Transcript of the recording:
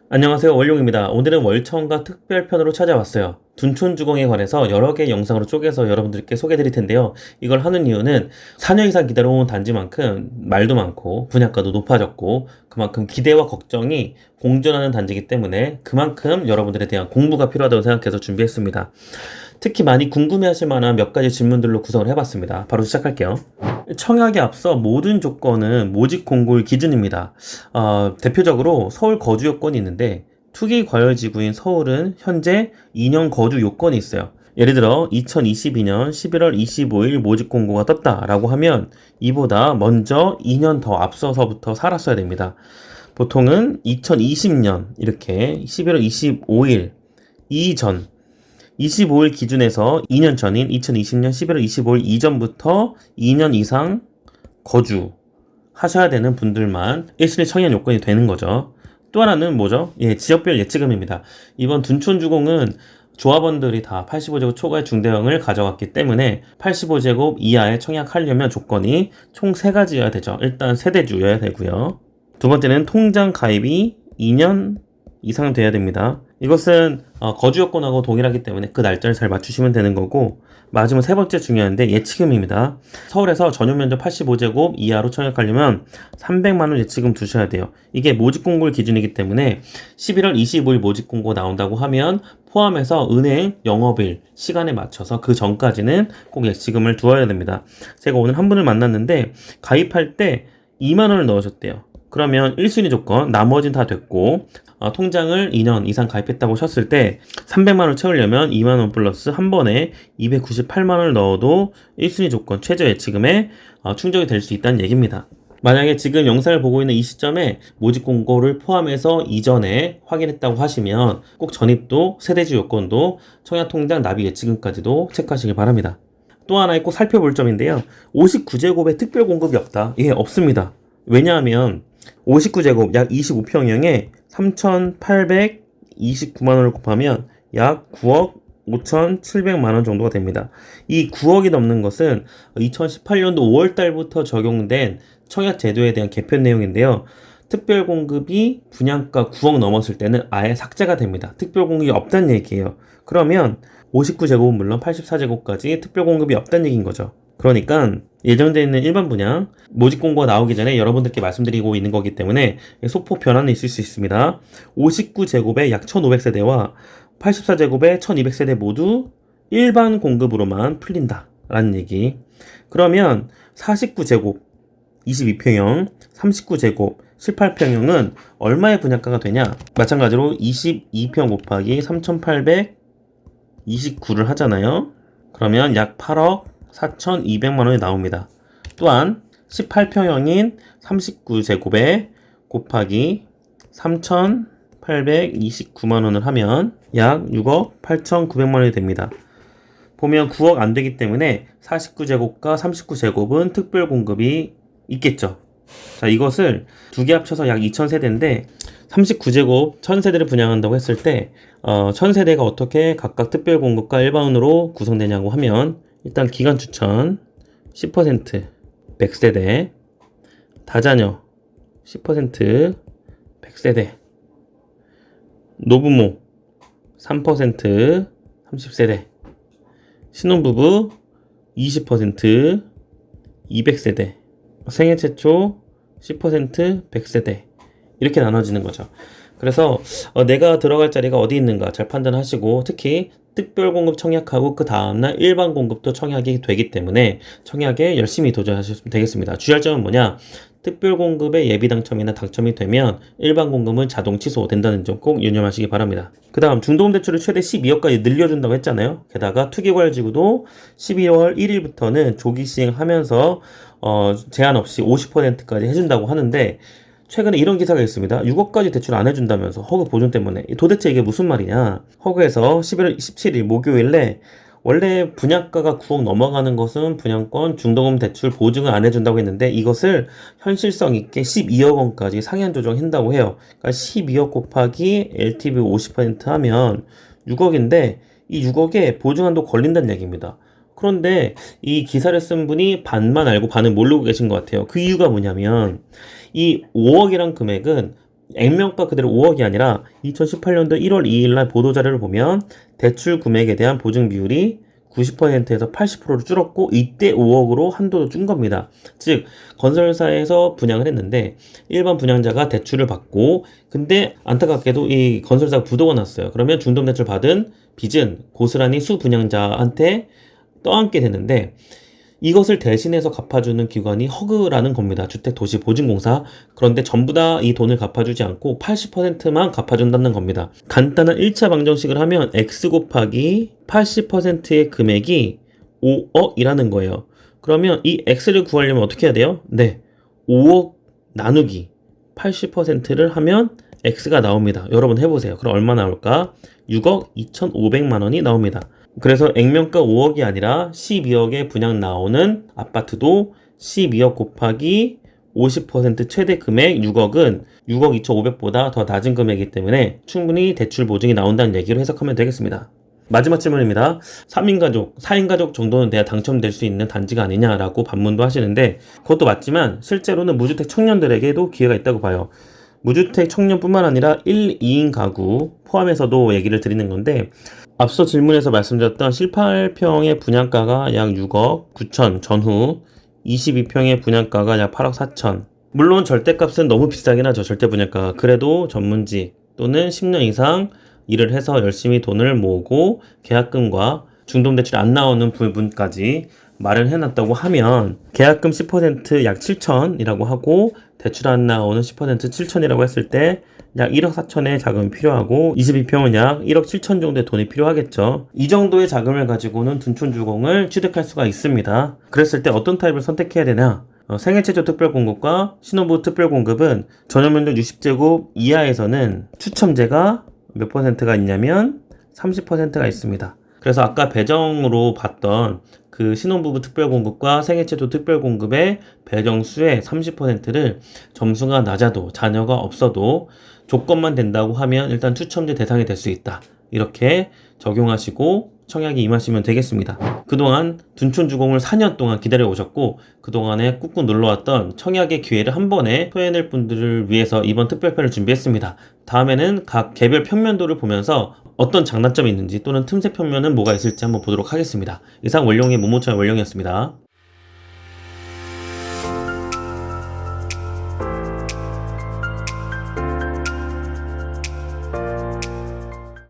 안녕하세요, 월용입니다. 오늘은 월청과 특별편으로 찾아왔어요. 둔촌주공에 관해서 여러 개의 영상으로 쪼개서 여러분들께 소개해드릴 텐데요. 이걸 하는 이유는 4년 이상 기다려온 단지만큼 말도 많고 분양가도 높아졌고 그만큼 기대와 걱정이 공존하는 단지이기 때문에 그만큼 여러분들에 대한 공부가 필요하다고 생각해서 준비했습니다. 특히 많이 궁금해하실 만한 몇 가지 질문들로 구성을 해봤습니다. 바로 시작할게요. 청약에 앞서 모든 조건은 모집 공고일 기준입니다. 대표적으로 서울 거주 요건이 있는데 투기 과열지구인 서울은 현재 2년 거주 요건이 있어요. 예를 들어 2022년 11월 25일 모집 공고가 떴다라고 하면 이보다 먼저 2년 더 앞서서부터 살았어야 됩니다. 보통은 2020년 이렇게 11월 25일 이전 25일 기준에서 2년 전인 2020년 11월 25일 이전부터 2년 이상 거주 하셔야 되는 분들만 1순위 청약 요건이 되는 거죠. 또 하나는 뭐죠? 지역별 예치금입니다. 이번 둔촌주공은 조합원들이 다 85제곱 초과의 중대형을 가져갔기 때문에 85제곱 이하에 청약하려면 조건이 총 3가지여야 되죠. 일단 세대주여야 되고요. 두 번째는 통장 가입이 2년 이상 돼야 됩니다. 이것은 거주 요건하고 동일하기 때문에 그 날짜를 잘 맞추시면 되는 거고, 마지막 세 번째 중요한데 예치금입니다. 서울에서 전용 면적 85제곱 이하로 청약하려면 300만 원 예치금 두셔야 돼요. 이게 모집 공고일 기준이기 때문에 11월 25일 모집 공고 나온다고 하면 포함해서 은행 영업일 시간에 맞춰서 그 전까지는 꼭 예치금을 두어야 됩니다. 제가 오늘 한 분을 만났는데 가입할 때 2만 원을 넣으셨대요. 그러면 1순위 조건, 나머지는 다 됐고, 통장을 2년 이상 가입했다고 하셨을 때 300만원을 채우려면 2만원 플러스 한 번에 298만원을 넣어도 1순위 조건 최저 예치금에 충족이 될 수 있다는 얘기입니다. 만약에 지금 영상을 보고 있는 이 시점에 모집 공고를 포함해서 이전에 확인했다고 하시면 꼭 전입도, 세대주 요건도, 청약통장 납입 예치금까지도 체크하시길 바랍니다. 또 하나 꼭 살펴볼 점인데요. 59제곱에 특별 공급이 없다. 예, 없습니다. 왜냐하면 59제곱 약 25평형에 3,829만원을 곱하면 약 9억 5,700만원 정도가 됩니다. 이 9억이 넘는 것은 2018년도 5월달부터 적용된 청약제도에 대한 개편 내용인데요. 특별공급이 분양가 9억 넘었을 때는 아예 삭제가 됩니다. 특별공급이 없다는 얘기예요. 그러면 59제곱은 물론 84제곱까지 특별공급이 없다는 얘기인 거죠. 그러니까 예정되어 있는 일반 분양 모집 공고가 나오기 전에 여러분들께 말씀드리고 있는 거기 때문에 소폭 변화는 있을 수 있습니다. 59제곱의 약 1500세대와 84제곱의 1200세대 모두 일반 공급으로만 풀린다 라는 얘기. 그러면 49제곱 22평형, 39제곱 18평형은 얼마의 분양가가 되냐? 마찬가지로 22평 곱하기 3829를 하잖아요. 그러면 약 8억 4,200만원이 나옵니다. 또한 18평형인 39제곱에 곱하기 3,829만원을 하면 약 6억 8,900만원이 됩니다. 보면 9억 안 되기 때문에 49제곱과 39제곱은 특별공급이 있겠죠. 자, 이것을 두 개 합쳐서 약 2,000세대인데 39제곱 1,000세대를 분양한다고 했을 때 1,000세대가 어떻게 각각 특별공급과 일반으로 구성되냐고 하면 일단 기간 추천 10% 100세대, 다자녀 10% 100세대, 노부모 3% 30세대, 신혼부부 20% 200세대, 생애 최초 10% 100세대 이렇게 나눠지는 거죠. 그래서 내가 들어갈 자리가 어디 있는가 잘 판단하시고, 특히 특별공급 청약하고 그 다음날 일반 공급도 청약이 되기 때문에 청약에 열심히 도전하셨으면 되겠습니다. 주의할 점은 뭐냐? 특별공급의 예비 당첨이나 당첨이 되면 일반 공급은 자동 취소된다는 점 꼭 유념하시기 바랍니다. 그 다음 중도금대출을 최대 12억까지 늘려준다고 했잖아요. 게다가 투기과열지구도 12월 1일부터는 조기 시행하면서 제한 없이 50%까지 해준다고 하는데, 최근에 이런 기사가 있습니다. 6억까지 대출 안 해준다면서, 허그 보증 때문에. 도대체 이게 무슨 말이냐? 허그에서 11월 17일 목요일에 원래 분양가가 9억 넘어가는 것은 분양권 중도금 대출 보증을 안 해준다고 했는데, 이것을 현실성 있게 12억 원까지 상향 조정한다고 해요. 그러니까 12억 곱하기 LTV 50% 하면 6억인데 이 6억에 보증한도 걸린다는 얘기입니다. 그런데 이 기사를 쓴 분이 반만 알고 반은 모르고 계신 것 같아요. 그 이유가 뭐냐면 이 5억이란 금액은 액면가 그대로 5억이 아니라 2018년도 1월 2일 날 보도자료를 보면 대출 금액에 대한 보증 비율이 90%에서 80%로 줄었고 이때 5억으로 한도도 준 겁니다. 즉 건설사에서 분양을 했는데 일반 분양자가 대출을 받고 근데 안타깝게도 이 건설사가 부도가 났어요. 그러면 중도대출 받은 빚은 고스란히 수분양자한테 떠안게 되는데 이것을 대신해서 갚아주는 기관이 허그라는 겁니다. 주택도시보증공사. 그런데 전부 다 이 돈을 갚아주지 않고 80%만 갚아준다는 겁니다. 간단한 1차 방정식을 하면 X 곱하기 80%의 금액이 5억이라는 거예요. 그러면 이 X를 구하려면 어떻게 해야 돼요? 네, 5억 나누기 80%를 하면 X가 나옵니다. 여러분 해보세요. 그럼 얼마 나올까? 6억 2,500만 원이 나옵니다. 그래서 액면가 5억이 아니라 12억에 분양 나오는 아파트도 12억 곱하기 50% 최대 금액 6억은 6억 2,500보다 더 낮은 금액이기 때문에 충분히 대출 보증이 나온다는 얘기로 해석하면 되겠습니다. 마지막 질문입니다. 3인 가족, 4인 가족 정도는 돼야 당첨될 수 있는 단지가 아니냐라고 반문도 하시는데 그것도 맞지만 실제로는 무주택 청년들에게도 기회가 있다고 봐요. 무주택 청년뿐만 아니라 1, 2인 가구 포함해서도 얘기를 드리는 건데 앞서 질문에서 말씀드렸던 18평의 분양가가 약 6억 9천 전후 22평의 분양가가 약 8억 4천 물론 절대값은 너무 비싸긴 하죠. 절대 분양가가. 그래도 전문직 또는 10년 이상 일을 해서 열심히 돈을 모으고 계약금과 중도대출이 안 나오는 부분까지 마련해놨다고 하면 계약금 10%약 7천이라고 하고 대출 안 나오는 10% 7천이라고 했을 때 약 1억 4천의 자금이 필요하고 22평은 약 1억 7천 정도의 돈이 필요하겠죠. 이 정도의 자금을 가지고는 둔촌주공을 취득할 수가 있습니다. 그랬을 때 어떤 타입을 선택해야 되냐? 생애체조 특별공급과 신혼부부 특별공급은 전용면적 60제곱 이하에서는 추첨제가 몇 %가 있냐면 30%가 있습니다. 그래서 아까 배정으로 봤던 그 신혼부부 특별공급과 생애체조 특별공급의 배정수의 30%를 점수가 낮아도 자녀가 없어도 조건만 된다고 하면 일단 추첨제 대상이 될 수 있다. 이렇게 적용하시고 청약에 임하시면 되겠습니다. 그동안 둔촌주공을 4년 동안 기다려 오셨고 그동안에 꾹꾹 눌러왔던 청약의 기회를 한 번에 토해낼 분들을 위해서 이번 특별편을 준비했습니다. 다음에는 각 개별 평면도를 보면서 어떤 장단점이 있는지 또는 틈새 평면은 뭐가 있을지 한번 보도록 하겠습니다. 이상 원룡의 모모차의 원룡이었습니다.